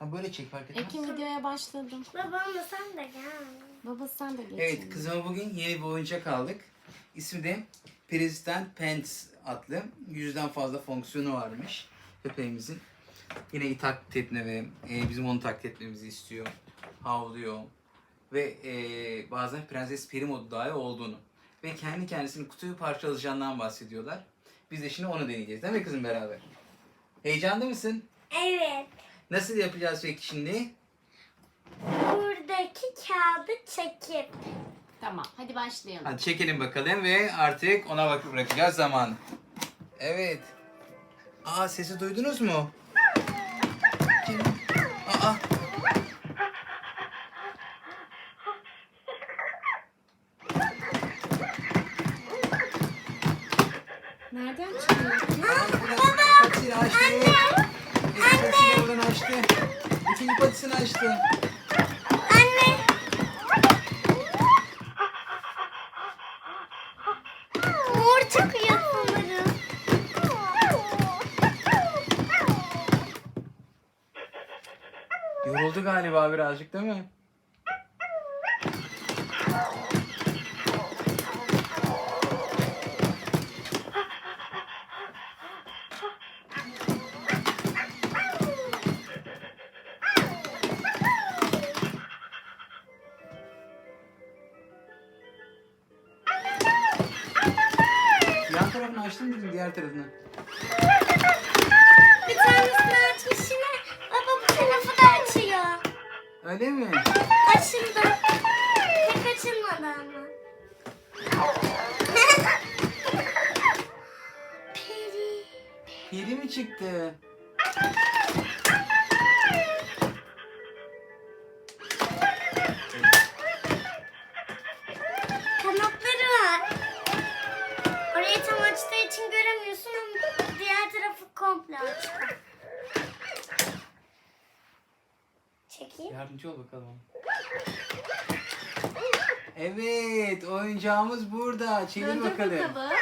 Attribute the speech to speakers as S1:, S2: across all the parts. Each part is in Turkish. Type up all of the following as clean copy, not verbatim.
S1: Ha böyle çek fark etmez.
S2: Ekin videoya başladım.
S3: Babam da sen de gel.
S2: Baba sen de geç.
S1: Evet, kızıma bugün yeni bir oyuncak aldık. İsmi de President Pants adlı. 100'den fazla fonksiyonu varmış köpeğimizin. Yine taklit etme ve bizim onu taklit etmemizi istiyor. Havlıyor. Ve bazen Prenses Peri modu dahi olduğunu. Ve kendi kendisini kutuyu parçalayacağından bahsediyorlar. Biz de şimdi onu deneyeceğiz. Değil mi kızım beraber? Heyecanlı mısın?
S3: Evet.
S1: Nasıl yapacağız peki şimdi?
S3: Buradaki kağıdı çekip.
S2: Tamam hadi başlayalım.
S1: Hadi çekelim bakalım ve artık ona bırakacağız zamanı. Evet. Aa, sesi duydunuz mu? Aa.
S2: Nereden çıkıyor?
S1: Patisini açtı. İlk patisini oradan açtı. İkinci patisini açtı.
S3: Anne. Mor çıkıyor sanırım.
S1: Yoruldu galiba birazcık değil mi? Yan tarafını açtın mı diğer tarafını?
S3: Bir tanesini açmış yine. Baba bu tarafı da açıyor.
S1: Öyle mi?
S3: Açıldı. Pek açılmadı ama. Peri.
S1: Peri mi çıktı?
S3: Kanatları var. Orayı tam açtığı için göremiyorsun ama diğer tarafı komple açtı. Çekeyim.
S1: Yardımcı ol bakalım. Evet, oyuncağımız burada. Çevir
S2: Döndür
S1: bakalım.
S2: bakalım.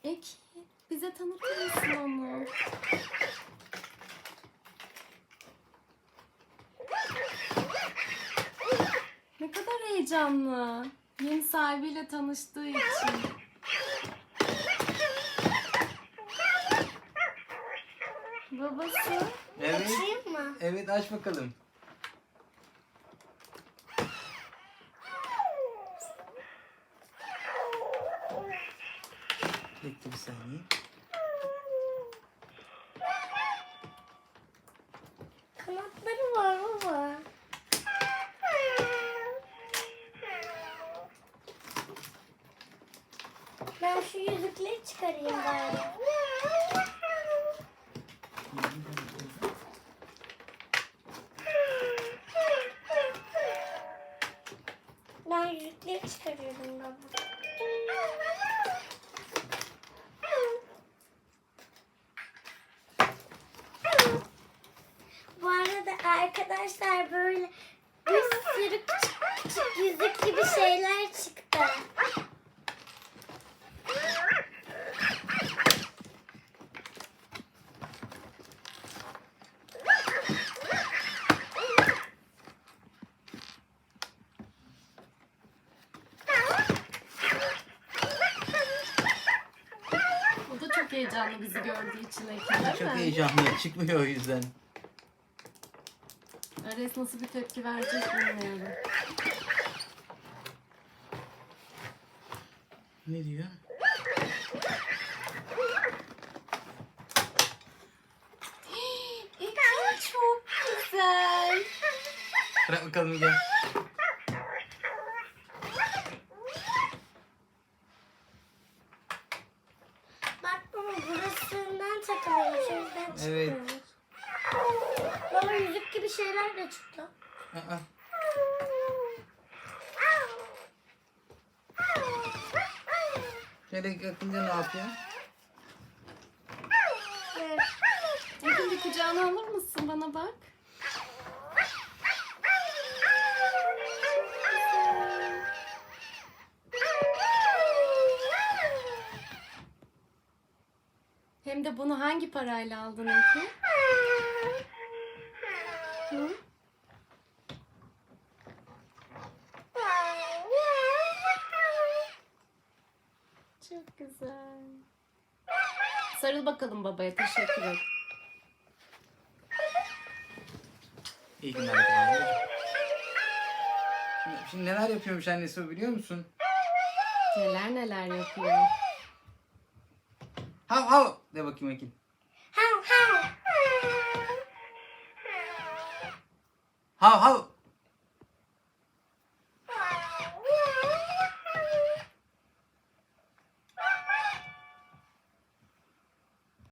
S2: Ekin bize tanıtır mısın onu? Ne kadar heyecanlı. Yeni sahibiyle tanıştığı için. Babası.
S1: Evet.
S3: Açayım mı?
S1: Evet, aç bakalım. Bekle bir saniye.
S3: Kanatları var baba. Ben şu yüzükleri çıkarayım bari. Ben yüzükleri çıkarıyorum baba. Bu arada arkadaşlar böyle bir sürü küçük küçük yüzük gibi şeyler çıktı.
S2: O da çok heyecanlı bizi gördüğü için Ekin değil
S1: Çok
S2: mi?
S1: heyecanlı. Çıkmıyor o yüzden.
S2: Ares nasıl bir tepki verecek bilmiyorum.
S1: Ne diyor?
S2: Ekin çok güzel.
S1: Bırak bakalım gel.
S3: Bak baba burasından takılıyormuş o yüzden çıkmıyor.
S1: Evet.
S3: Baba yüzük gibi şeyler de çıktı.
S1: Aa. Şöyle yakınca ne yapıyor?
S3: Evet.
S2: Ekin bir kucağına alır mısın? Bana bak. Hem de bunu hangi parayla aldın Ekin? Hı? Çok güzel. Sarıl bakalım babaya. Teşekkür et.
S1: İyi günler efendim. Şimdi neler yapıyormuş annesi o biliyor musun?
S2: Neler neler yapıyor.
S1: Hav hav de bakayım Ekin.
S3: Hav hav.
S1: Hav hav.